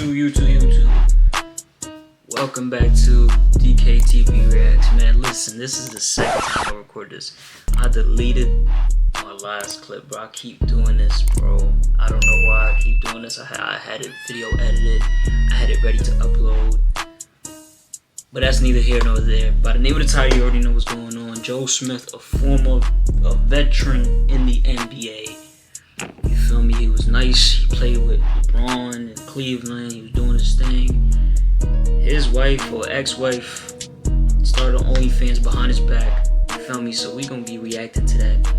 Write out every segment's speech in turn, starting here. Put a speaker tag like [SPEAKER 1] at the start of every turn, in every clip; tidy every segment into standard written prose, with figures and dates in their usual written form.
[SPEAKER 1] YouTube. Welcome back to DkTv Reacts. Man, listen, this is the second time I record this. I deleted my last clip, bro. I keep doing this, bro. I don't know why I keep doing this. I had it video edited. I had it ready to upload. But that's neither here nor there. By the name of the title, you already know what's going on. Joe Smith, a veteran in the NBA. You feel me? He was nice. He played with LeBron in Cleveland. He was doing his thing. His wife or ex-wife started Onlyfans behind his back. You feel me? So we gonna be reacting to that.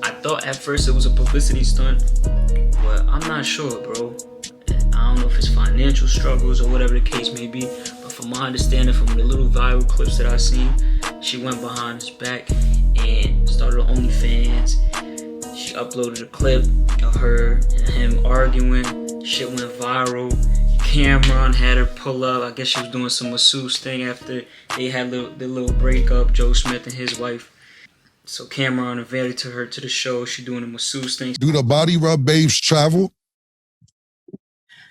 [SPEAKER 1] I thought at first it was a publicity stunt, but I'm not sure, bro. I don't know if it's financial struggles or whatever the case may be, but from my understanding, from the little viral clips that I've seen, she went behind his back and started Onlyfans. She uploaded a clip of her and him arguing. Shit went viral. Cameron had her pull up. I guess she was doing some masseuse thing after they had the little breakup, Joe Smith and his wife. So Cameron invited her to the show. She doing a masseuse thing.
[SPEAKER 2] Do the body rub babes travel?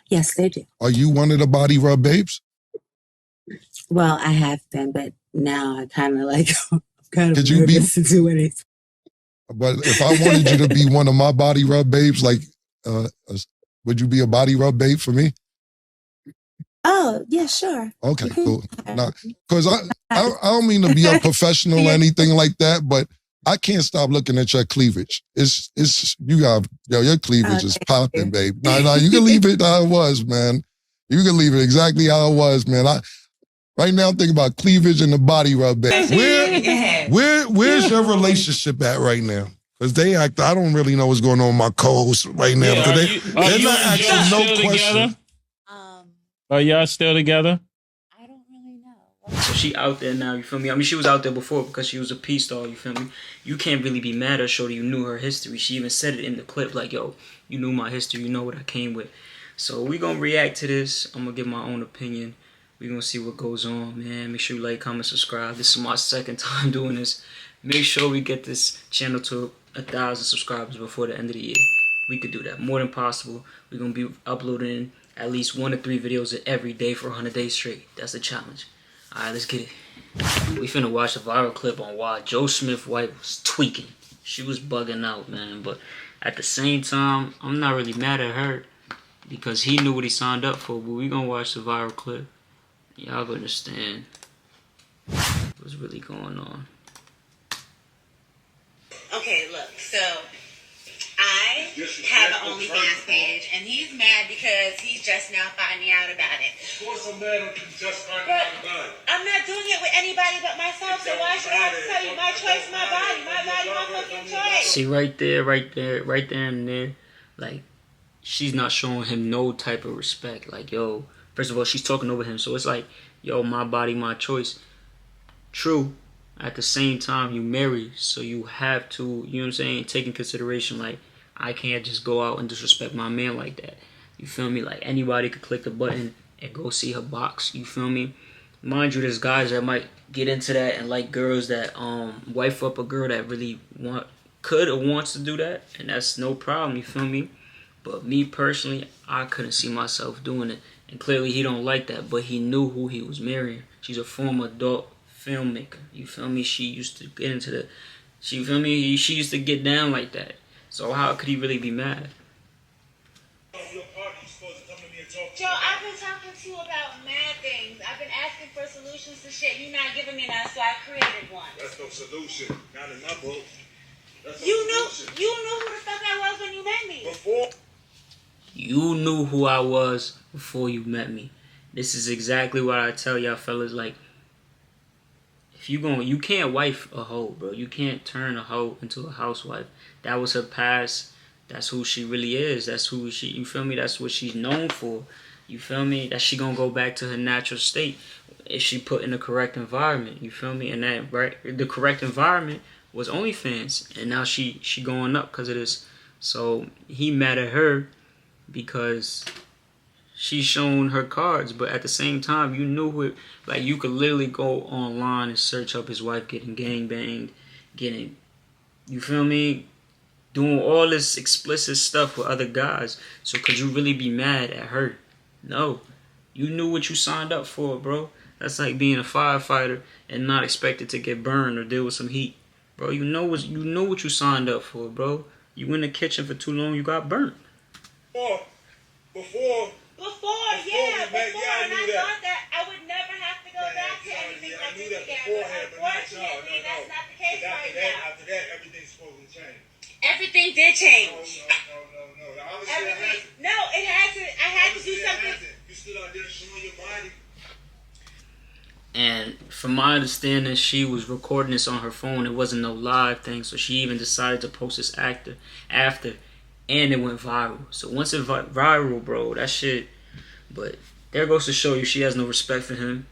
[SPEAKER 3] Yes, they do.
[SPEAKER 2] Are you one of the body rub babes?
[SPEAKER 3] Well, I have been, but now I kind of like
[SPEAKER 2] Could you be?
[SPEAKER 3] to do anything.
[SPEAKER 2] But if I wanted you to be one of my body rub babes, like, would you be a body rub babe for me?
[SPEAKER 3] Oh, yeah, sure.
[SPEAKER 2] Okay, cool. Nah, because I don't mean to be unprofessional or anything like that, but I can't stop looking at your cleavage. It's your cleavage is popping, babe. No, you can leave it how it was, man. You can leave it exactly how it was, man. Right now I'm thinking about cleavage and the body rub, babe. Where's your relationship at right now? Because I don't really know what's going on with my co-hosts right now.
[SPEAKER 4] Yeah,
[SPEAKER 2] They're not asking no question.
[SPEAKER 4] Are y'all still together?
[SPEAKER 3] I don't really know.
[SPEAKER 1] So she out there now, you feel me? I mean, she was out there before because she was a peace star, you feel me? You can't really be mad at shorty. You knew her history. She even said it in the clip, like, yo, you knew my history. You know what I came with. So we going to react to this. I'm going to give my own opinion. We going to see what goes on, man. Make sure you like, comment, subscribe. This is my second time doing this. Make sure we get this channel to 1,000 subscribers before the end of the year. We could do that. More than possible. We're going to be uploading at least 1 to 3 videos every day for 100 days straight. That's the challenge. Alright, let's get it. We finna watch a viral clip on why Joe Smith's wife was tweaking. She was bugging out, man. But at the same time, I'm not really mad at her because he knew what he signed up for. But we gonna watch the viral clip. Y'all gonna understand what's really going on.
[SPEAKER 5] Okay, look, so I have an OnlyFans page, and he's mad because he's just now finding out about it.
[SPEAKER 6] Of course I'm mad when you just finding out about it.
[SPEAKER 5] I'm not doing it with anybody but myself, so why should I have to tell you my choice, my body, my fucking choice?
[SPEAKER 1] See, right there and there, like, she's not showing him no type of respect. Like, yo, first of all, she's talking over him, so it's like, yo, my body, my choice. True. At the same time, you married, so you have to, you know what I'm saying, take in consideration, like, I can't just go out and disrespect my man like that. You feel me? Like, anybody could click the button and go see her box. You feel me? Mind you, there's guys that might get into that and like girls that wife up a girl that really could or wants to do that, and that's no problem. You feel me? But me personally, I couldn't see myself doing it, and clearly he don't like that. But he knew who he was marrying. She's a former adult filmmaker. You feel me? She used to get into the, you feel me? She used to get down like that. So how could he really be mad?
[SPEAKER 5] Joe, I've been talking to you about mad things. I've been asking for solutions to shit. You're not giving me none, so I created one.
[SPEAKER 6] That's no solution. Not in my book.
[SPEAKER 5] You knew who the fuck I was when you met me.
[SPEAKER 1] You knew who I was before you met me. This is exactly what I tell y'all fellas, like, if you can't wife a hoe, bro. You can't turn a hoe into a housewife. That was her past. That's who she really is. That's who she, you feel me? That's what she's known for. You feel me? That she gonna go back to her natural state if she put in the correct environment. You feel me? And that, right, the correct environment was OnlyFans. And now she going up because of this. So he mad at her because she's showing her cards, but at the same time, you knew it. Like, you could literally go online and search up his wife getting gangbanged, you feel me, doing all this explicit stuff with other guys. So could you really be mad at her? No. You knew what you signed up for, bro. That's like being a firefighter and not expected to get burned or deal with some heat. Bro, you know what you signed up for, bro. You in the kitchen for too long, you got burnt.
[SPEAKER 6] Before,
[SPEAKER 5] yeah,
[SPEAKER 6] and I
[SPEAKER 5] thought that I would never have to go back to anything
[SPEAKER 6] I
[SPEAKER 5] like
[SPEAKER 6] knew
[SPEAKER 5] this
[SPEAKER 6] that
[SPEAKER 5] again.
[SPEAKER 6] beforehand,
[SPEAKER 5] But
[SPEAKER 6] but not y'all.
[SPEAKER 5] unfortunately,
[SPEAKER 6] No.
[SPEAKER 5] that's not the case
[SPEAKER 6] But
[SPEAKER 5] right now.
[SPEAKER 6] after that, everything's supposed to change.
[SPEAKER 5] Everything did change.
[SPEAKER 6] No. Obviously,
[SPEAKER 5] Everything. No, it had to. I had to do something.
[SPEAKER 6] You stood out there showing your body.
[SPEAKER 1] And from my understanding, she was recording this on her phone. It wasn't no live thing, so she even decided to post this after, and it went viral. So once it went viral, bro, that shit. But there goes to show you, she has no respect for him.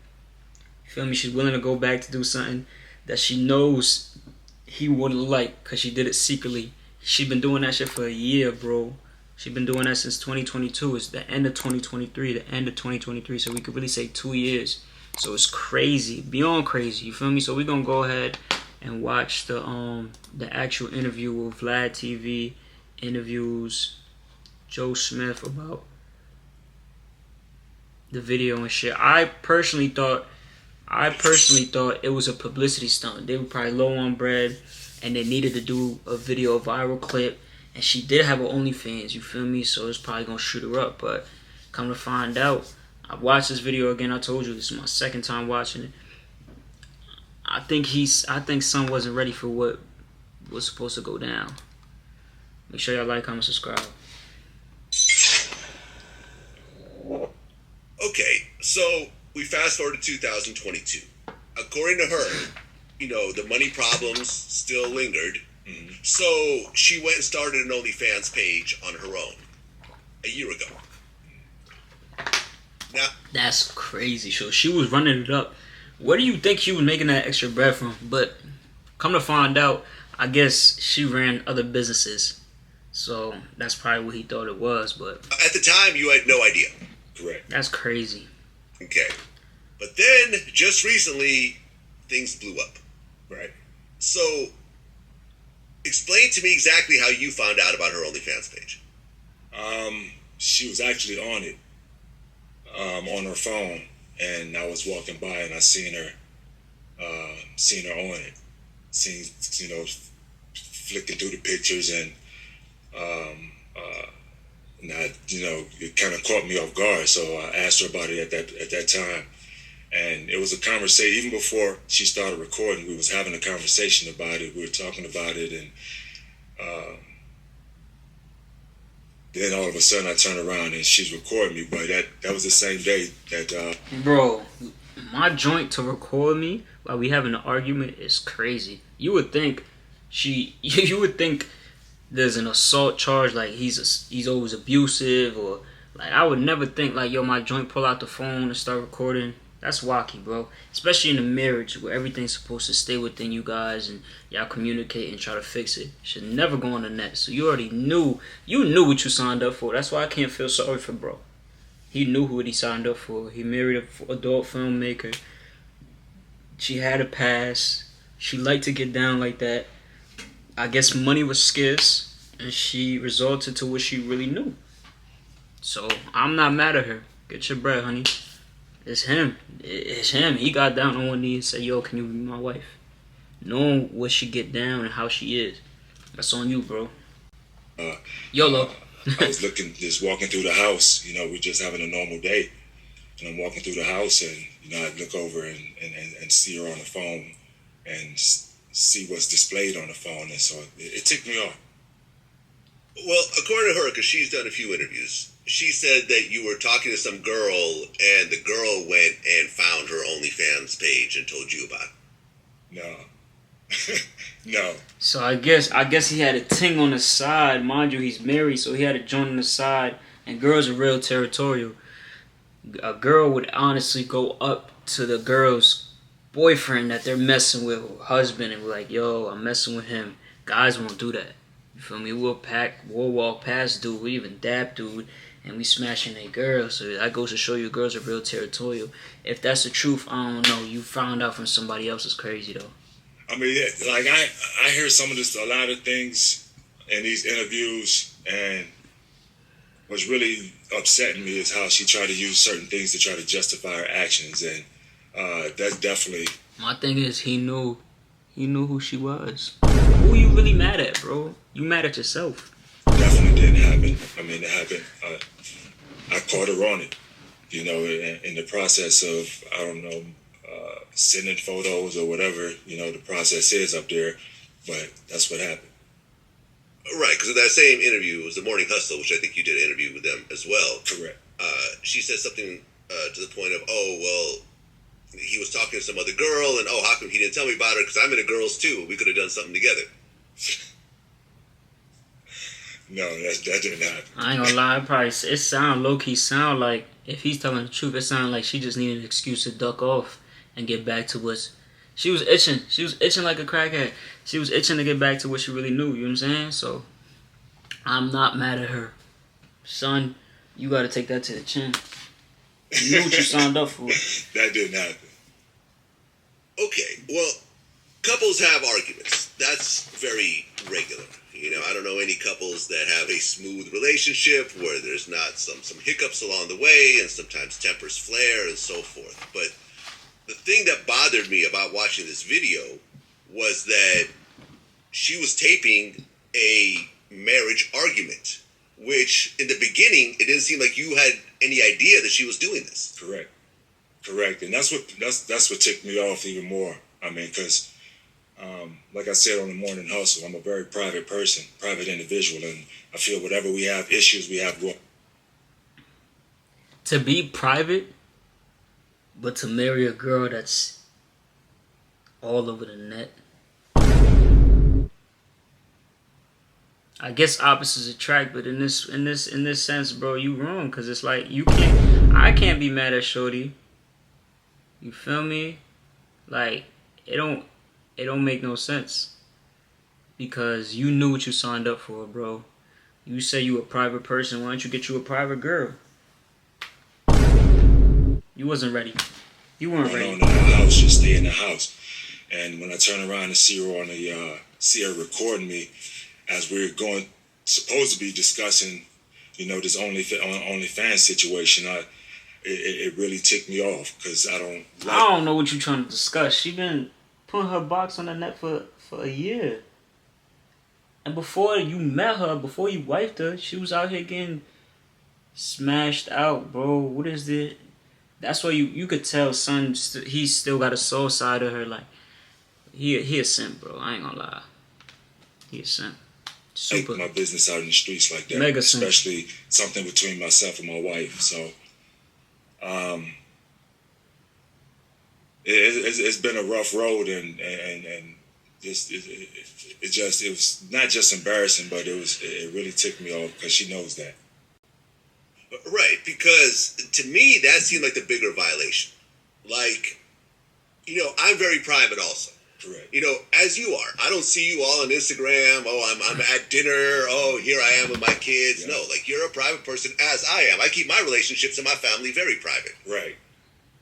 [SPEAKER 1] You feel me? She's willing to go back to do something that she knows he wouldn't like, cause she did it secretly. She been doing that shit for a year, bro. She been doing that since 2022. It's the end of 2023. So we could really say 2 years. So it's crazy, beyond crazy. You feel me? So we gonna go ahead and watch the actual interview with Vlad TV interviews Joe Smith about the video and shit. I personally thought it was a publicity stunt. They were probably low on bread and they needed to do a video, a viral clip. And she did have an OnlyFans, you feel me? So it's probably gonna shoot her up. But come to find out, I watched this video again. I told you this is my second time watching it. I think Son wasn't ready for what was supposed to go down. Make sure y'all like, comment, subscribe.
[SPEAKER 7] Okay, so we fast forward to 2022. According to her, the money problems still lingered. Mm-hmm. So she went and started an OnlyFans page on her own a year ago. Now,
[SPEAKER 1] that's crazy. So she was running it up. Where do you think she was making that extra bread from? But come to find out, I guess she ran other businesses. So that's probably what he thought it was. But
[SPEAKER 7] at the time, you had no idea. Correct.
[SPEAKER 1] That's crazy.
[SPEAKER 7] Okay. But then, just recently, things blew up. Right. So, explain to me exactly how you found out about her OnlyFans page.
[SPEAKER 6] She was actually on it, on her phone, and I was walking by and I seen her on it, flicking through the pictures and it kind of caught me off guard. So I asked her about it at that time, and it was a conversation. Even before she started recording, we was having a conversation about it. We were talking about it, and then all of a sudden I turn around and she's recording me. But that was the same day that.
[SPEAKER 1] Bro, my joint to record me while we having an argument is crazy. You would think there's an assault charge, like he's always abusive, or like I would never think like, yo, my joint pull out the phone and start recording. That's wacky, bro. Especially in a marriage where everything's supposed to stay within you guys and y'all communicate and try to fix it. Should never go on the net. So you already knew what you signed up for. That's why I can't feel sorry for bro. He knew what he signed up for. He married an adult filmmaker. She had a past. She liked to get down like that. I guess money was scarce, and she resorted to what she really knew. So I'm not mad at her. Get your bread, honey. It's him. He got down on one knee and said, yo, can you be my wife? Knowing what she get down and how she is. That's on you, bro. YOLO.
[SPEAKER 6] I was just walking through the house. We're just having a normal day. And I'm walking through the house and, I look over and see her on the phone and see what's displayed on the phone. And so it ticked me off.
[SPEAKER 7] Well, according to her, because she's done a few interviews, she said that you were talking to some girl and the girl went and found her OnlyFans page and told you about it.
[SPEAKER 6] No. No.
[SPEAKER 1] So I guess he had a ting on the side. Mind you, he's married, so he had a joint on the side. And girls are real territorial. A girl would honestly go up to the girl's boyfriend that they're messing with, or husband, and be like, yo, I'm messing with him. Guys won't do that. You feel me? We'll walk past dude, we even dap dude, and we smashing a girl. So that goes to show you girls are real territorial. If that's the truth, I don't know. You found out from somebody else is crazy though.
[SPEAKER 6] I mean, like I hear some of this, a lot of things in these interviews, and what's really upsetting me is how she tried to use certain things to try to justify her actions, and that's definitely...
[SPEAKER 1] My thing is, he knew who she was. Who you really mad at, bro? You mad at yourself.
[SPEAKER 6] Definitely didn't happen. I mean, it happened. I caught her on it, you know, in the process of, I don't know, sending photos or whatever, you know, the process is up there, but that's what happened.
[SPEAKER 7] Right, because in that same interview, it was the Morning Hustle, which I think you did an interview with them as well.
[SPEAKER 6] Correct.
[SPEAKER 7] She said something to the point of, oh, well, he was talking to some other girl, and how come he didn't tell me about her? Because I'm into girls too. We could have done something together.
[SPEAKER 6] No, that didn't happen.
[SPEAKER 1] I ain't gonna lie, it sound low-key sound like, if he's telling the truth, it sounded like she just needed an excuse to duck off and get back to what she was itching. She was itching like a crackhead. She was itching to get back to what she really knew, you know what I'm saying? So, I'm not mad at her. Son, you gotta take that to the chin. You knew what you signed up for.
[SPEAKER 6] That didn't happen.
[SPEAKER 7] Okay, well, couples have arguments. That's very regular. You know, I don't know any couples that have a smooth relationship where there's not some hiccups along the way, and sometimes tempers flare and so forth. But the thing that bothered me about watching this video was that she was taping a marriage argument, which in the beginning, it didn't seem like you had any idea that she was doing this.
[SPEAKER 6] Correct. And that's what ticked me off even more. I mean, because like I said on the Morning Hustle, I'm a very private person, private individual, and I feel whatever we have issues, we have going.
[SPEAKER 1] To be private, but to marry a girl that's all over the net. I guess opposites attract, but in this sense, bro, you wrong, because it's like I can't be mad at Shorty. You feel me? Like, it don't make no sense. Because you knew what you signed up for, bro. You say you a private person, why don't you get you a private girl? You wasn't ready. You weren't ready.
[SPEAKER 6] No, I was just stay in the house. And when I turn around and see her see her recording me as we're supposed to be discussing, you know, this OnlyFans situation, it really ticked me off, because I don't
[SPEAKER 1] know what you're trying to discuss. She been putting her box on the net for a year. And before you met her, before you wifed her, she was out here getting smashed out, bro. What is it? That's why you could tell son, he's still got a soul side of her. Like, he a simp, bro. I ain't gonna lie. He a simp. Super.
[SPEAKER 6] Take my business out in the streets like that.
[SPEAKER 1] Mega
[SPEAKER 6] especially something between myself and my wife. So, it's been a rough road, and just it was not just embarrassing, but it really ticked me off, because she knows that.
[SPEAKER 7] Right, because to me that seemed like the bigger violation. Like, you know, I'm very private also.
[SPEAKER 6] Correct.
[SPEAKER 7] You know, as you are. I don't see you all on Instagram. Oh, I'm at dinner. Oh, here I am with my kids. Yeah. No, like, you're a private person, as I am. I keep my relationships and my family very private.
[SPEAKER 6] Right.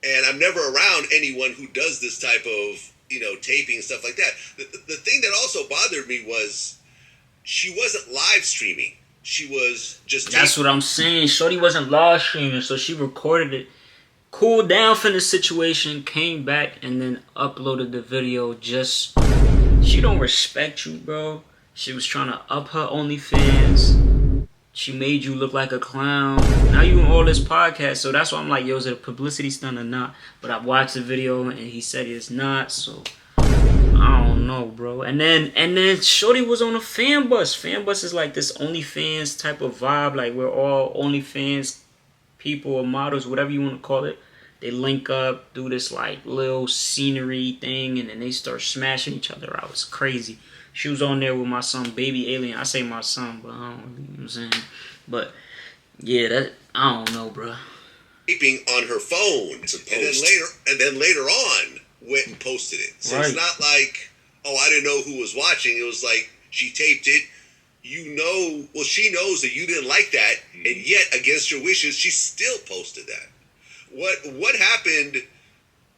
[SPEAKER 7] And I'm never around anyone who does this type of, you know, taping and stuff like that. The thing that also bothered me was she wasn't live streaming. She was just...
[SPEAKER 1] That's what I'm saying. Shorty wasn't live streaming, so she recorded it, cooled down from the situation, came back, and then uploaded the video. Just... She don't respect you, bro. She was trying to up her OnlyFans. She made you look like a clown. Now you in all this podcast, so that's why I'm like, yo, is it a publicity stunt or not? But I watched the video, and he said it's not, so... I don't know, bro. And then Shorty was on a fan bus. Fan bus is like this OnlyFans type of vibe. Like, we're all OnlyFans people or models, whatever you want to call it. They link up, do this like little scenery thing, and then they start smashing each other out. It's crazy. She was on there with my son, Baby Alien. I say my son, but I don't, you know what I'm saying? But yeah, I don't know, bro.
[SPEAKER 7] Taping on her phone, and then later on went and posted it. So It's not like, oh, I didn't know who was watching. It was like, she taped it. You know, well, she knows that you didn't like that, and yet, against your wishes, she still posted that. What happened?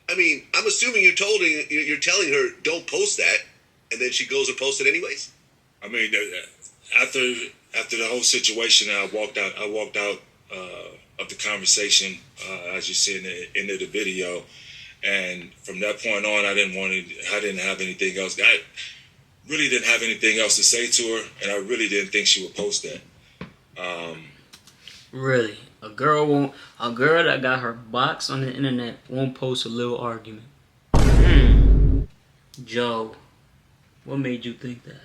[SPEAKER 7] I mean, I'm assuming you're telling her, don't post that, and then she goes and posts it anyways?
[SPEAKER 6] I mean, after the whole situation, I walked out. Of the conversation, as you see in the end of the video, and from that point on, I didn't have anything else. I really didn't have anything else to say to her, and I really didn't think she would post that.
[SPEAKER 1] Really, a girl that got her box on the internet won't post a little argument. Joe, what made you think that?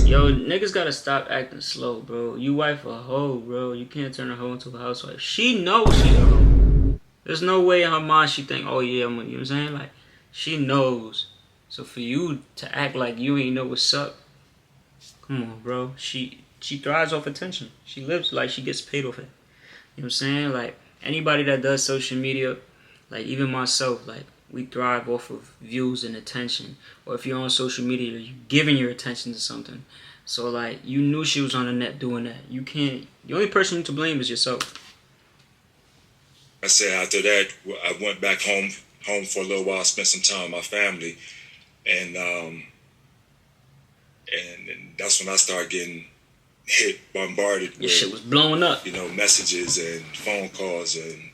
[SPEAKER 1] Yo, niggas gotta stop acting slow, bro. You wife a hoe, bro. You can't turn a hoe into a housewife. She knows she's a hoe. There's no way in her mind she think, oh yeah, you know what I'm saying? Like, she knows. So for you to act like you ain't know what's up, come on, bro. She thrives off attention. She lives like she gets paid off it. You know what I'm saying? Like, anybody that does social media, like even myself, like, we thrive off of views and attention. Or if you're on social media, you're giving your attention to something. So, like, you knew she was on the net doing that. You can't... The only person to blame is yourself.
[SPEAKER 6] I said after that, I went back home for a little while, spent some time with my family. And that's when I started getting bombarded
[SPEAKER 1] Your shit was blowing up.
[SPEAKER 6] You know, messages and phone calls and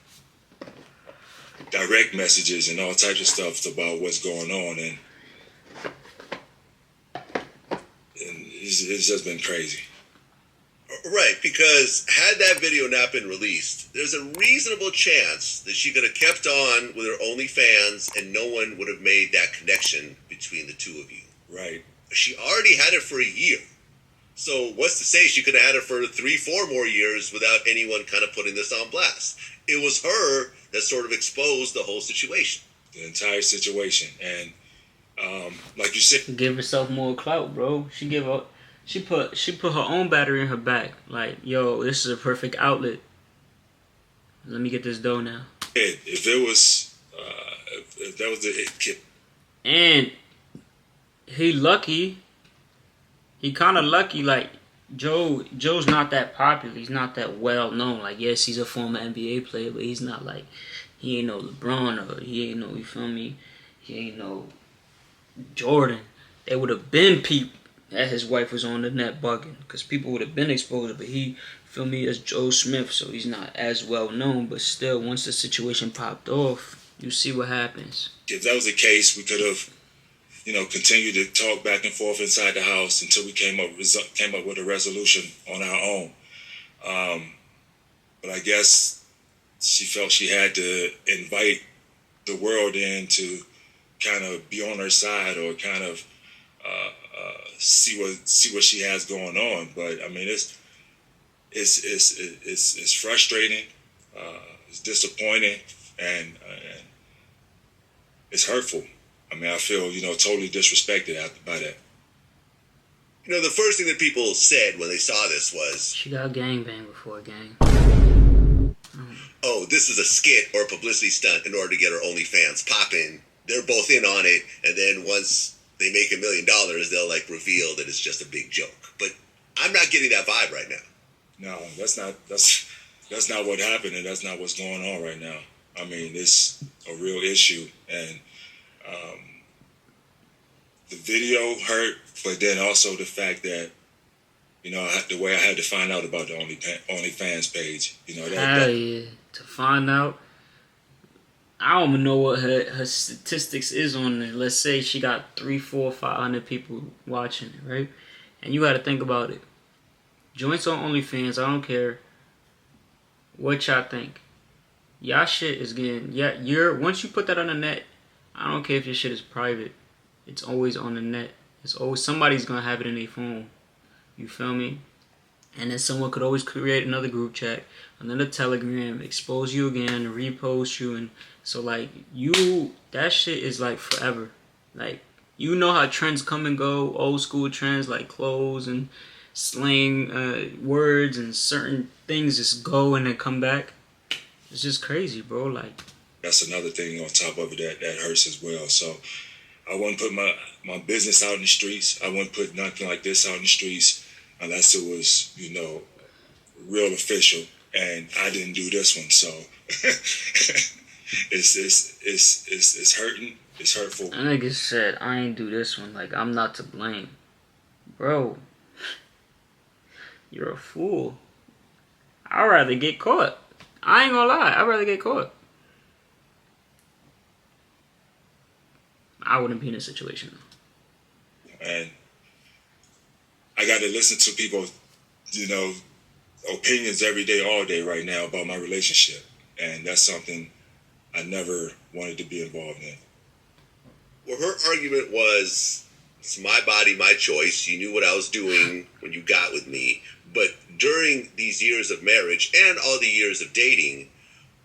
[SPEAKER 6] direct messages and all types of stuff about what's going on, and it's just been crazy.
[SPEAKER 7] Right, because had that video not been released, there's a reasonable chance that she could have kept on with her OnlyFans and no one would have made that connection between the two of you.
[SPEAKER 6] Right.
[SPEAKER 7] She already had it for a year. So what's to say she could have had it for 3-4 more years without anyone kind of putting this on blast? It was her that sort of exposed the whole situation.
[SPEAKER 6] The entire situation. And like you said,
[SPEAKER 1] give herself more clout, bro. She put her own battery in her back. Like, yo, this is a perfect outlet. Let me get this dough now.
[SPEAKER 6] If that was the kid.
[SPEAKER 1] And he kind of lucky, like, Joe's not that popular. He's not that well known. Like, yes, he's a former NBA player, but he's not like, he ain't no LeBron or he ain't no, you feel me? He ain't no Jordan. There would have been people that his wife was on the net bugging, because people would have been exposed, but he, feel me, as Joe Smith, so he's not as well known, but still, once the situation popped off, you see what happens.
[SPEAKER 6] If that was the case, we could have, continued to talk back and forth inside the house until we came up with a resolution on our own. But I guess she felt she had to invite the world in to kind of be on her side, or kind of see what she has going on. But I mean, it's frustrating, it's disappointing, and it's hurtful. I mean, I feel, totally disrespected by that.
[SPEAKER 7] The first thing that people said when they saw this was,
[SPEAKER 1] she got gangbanged before a gang.
[SPEAKER 7] Oh, this is a skit or a publicity stunt in order to get her OnlyFans popping. They're both in on it, and then once they make $1 million, they'll reveal that it's just a big joke. But I'm not getting that vibe right now.
[SPEAKER 6] No, that's not what happened, and that's not what's going on right now. I mean, it's a real issue, and the video hurt, but then also the fact that, the way I had to find out about the OnlyFans page,
[SPEAKER 1] Hell yeah. To find out, I don't even know what her statistics is on it. Let's say she got 300, 400, 500 people watching it, right? And you got to think about it. Joints on OnlyFans, I don't care what y'all think. Y'all shit is getting, once you put that on the net, I don't care if your shit is private. It's always on the net. It's always, somebody's going to have it in their phone. You feel me? And then someone could always create another group chat, another Telegram, expose you again, repost you. And so, that shit is, forever. You know how trends come and go, old school trends like clothes and slang words and certain things just go and then come back. It's just crazy, bro.
[SPEAKER 6] That's another thing on top of it that hurts as well. So I wouldn't put my business out in the streets. I wouldn't put nothing like this out in the streets unless it was, real official. And I didn't do this one, so it's hurting. It's hurtful.
[SPEAKER 1] That nigga said, I ain't do this one. I'm not to blame. Bro, You're a fool. I'd rather get caught. I ain't gonna lie. I'd rather get caught. I wouldn't be in a situation.
[SPEAKER 6] And I got to listen to people, opinions every day, all day right now about my relationship. And that's something I never wanted to be involved in.
[SPEAKER 7] Well, her argument was, it's my body, my choice. You knew what I was doing when you got with me. But during these years of marriage and all the years of dating,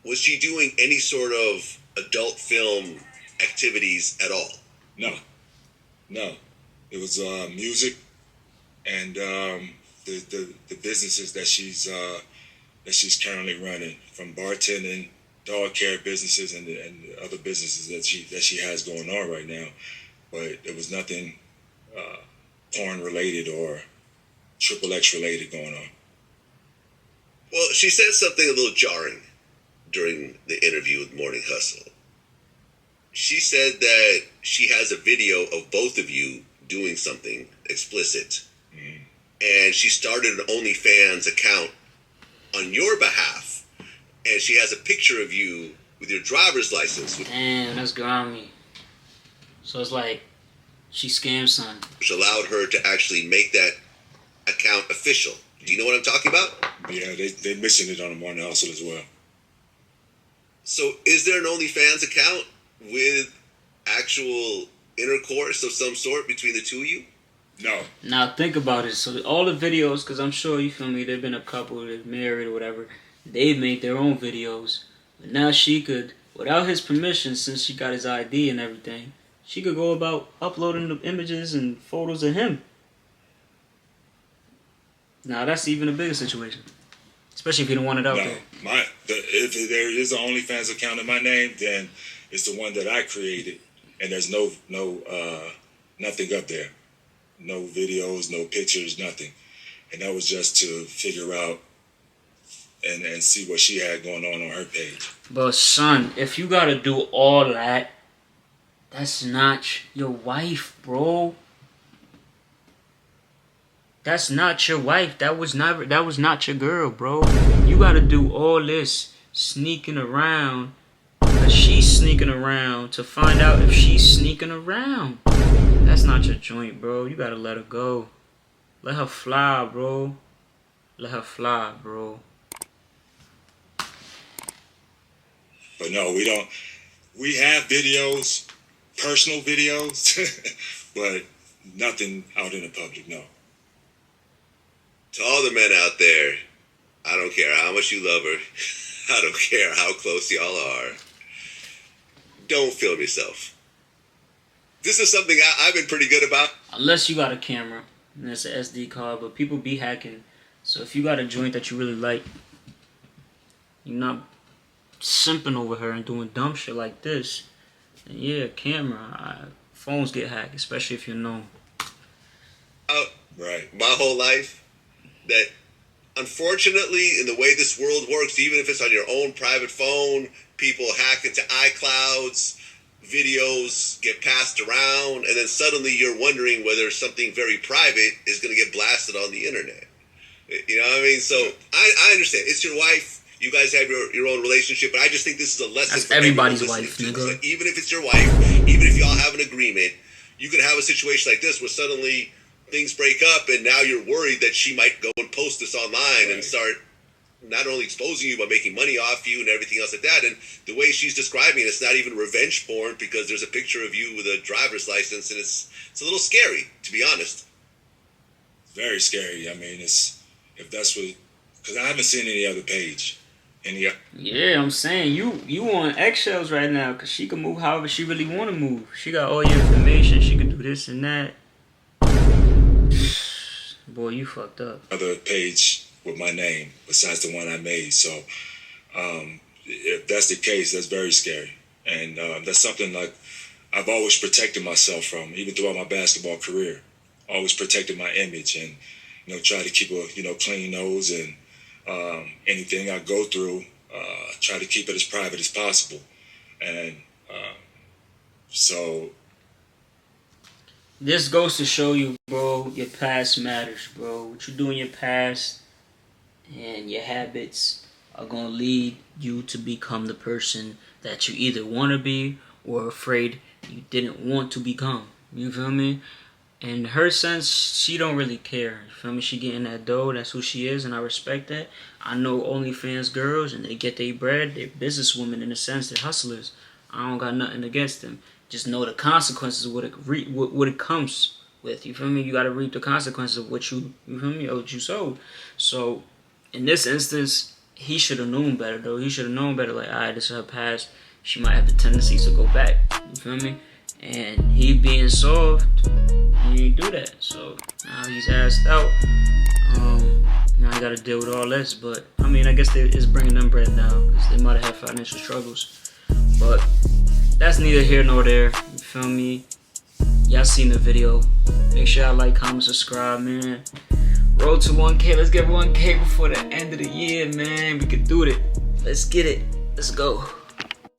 [SPEAKER 7] was she doing any sort of adult film activities at all?
[SPEAKER 6] No. It was music and the businesses that she's currently running, from bartending, dog care businesses, and other businesses that she has going on right now. But it was nothing porn related or XXX related going on.
[SPEAKER 7] Well, she said something a little jarring during the interview with Morning Hustle. She said that she has a video of both of you doing something explicit. Mm-hmm. And she started an OnlyFans account on your behalf. And she has a picture of you with your driver's license.
[SPEAKER 1] Damn, that's grimy. So it's like she scammed son.
[SPEAKER 7] Which allowed her to actually make that account official. Do you know what I'm talking about?
[SPEAKER 6] Yeah, they mentioned it on the Morning Hustle as well.
[SPEAKER 7] So is there an OnlyFans account with actual intercourse of some sort between the two of you?
[SPEAKER 6] No.
[SPEAKER 1] Now think about it. So all the videos, because I'm sure you feel me, they've been a couple, they're married or whatever. They've made their own videos. But now she could, without his permission, since she got his ID and everything, she could go about uploading the images and photos of him. Now that's even a bigger situation. Especially if you don't want it out there.
[SPEAKER 6] If there is an OnlyFans account in my name, then it's the one that I created. And there's nothing up there. No videos, no pictures, nothing. And that was just to figure out and see what she had going on her page.
[SPEAKER 1] But son, if you gotta do all that, that's not your wife, bro. That's not your wife. That was not your girl, bro. You gotta do all this sneaking around. Cause she's sneaking around to find out if she's sneaking around. That's not your joint, bro. You gotta let her go. Let her fly, bro. Let her fly, bro.
[SPEAKER 6] But no, we don't. We have videos, personal videos, but nothing out in the public, no.
[SPEAKER 7] To all the men out there, I don't care how much you love her. I don't care how close y'all are. Don't film yourself. This is something I've been pretty good about.
[SPEAKER 1] Unless you got a camera and it's an SD card, but people be hacking. So if you got a joint that you really like, you're not simping over her and doing dumb shit like this, then yeah, camera. Phones get hacked, especially if you're known.
[SPEAKER 7] Right. My whole life, that unfortunately, in the way this world works, even if it's on your own private phone, people hack into iClouds, videos get passed around, and then suddenly you're wondering whether something very private is going to get blasted on the internet. You know what I mean? So I understand. It's your wife. You guys have your own relationship, but I just think this is a lesson
[SPEAKER 1] That's
[SPEAKER 7] for
[SPEAKER 1] everybody's
[SPEAKER 7] everyone
[SPEAKER 1] wife,
[SPEAKER 7] listening to.
[SPEAKER 1] nigga.
[SPEAKER 7] Like, even if it's your wife, even if y'all have an agreement, you could have a situation like this where suddenly things break up and now you're worried that she might go and post this online and start not only exposing you but making money off you and everything else like that. And the way she's describing it, it's not even revenge porn because there's a picture of you with a driver's license, and it's a little scary, to be honest.
[SPEAKER 6] Very scary. I mean, if that's what, because I haven't seen any other page.
[SPEAKER 1] Yeah, I'm saying you on eggshells right now because she can move however she really want to move. She got all your information. She can do this and that. Boy, you fucked up.
[SPEAKER 6] Other page with my name besides the one I made. So if that's the case, that's very scary. And that's something like I've always protected myself from, even throughout my basketball career. Always protected my image and, try to keep a, clean nose, and anything I go through, try to keep it as private as possible. And so
[SPEAKER 1] this goes to show you, bro, your past matters, bro. What you do in your past and your habits are going to lead you to become the person that you either want to be or afraid you didn't want to become. You feel me? In her sense, she don't really care. You feel me? She getting that dough. That's who she is, and I respect that. I know OnlyFans girls, and they get their bread. They're businesswomen in a sense. They're hustlers. I don't got nothing against them. Just know the consequences of what it comes with. You feel me? You got to reap the consequences of what you feel me, or what you sowed. So, in this instance, he should have known better, though. He should have known better. Like, alright, this is her past. She might have the tendency to go back. You feel me? And he being soft, he ain't do that. So now he's asked out. Now he got to deal with all this. But I mean, I guess it's bringing them bread down because they might have had financial struggles. But that's neither here nor there. You feel me? Y'all seen the video. Make sure y'all like, comment, subscribe, man. Road to 1K. Let's get 1K before the end of the year, man. We can do it. Let's get it. Let's go.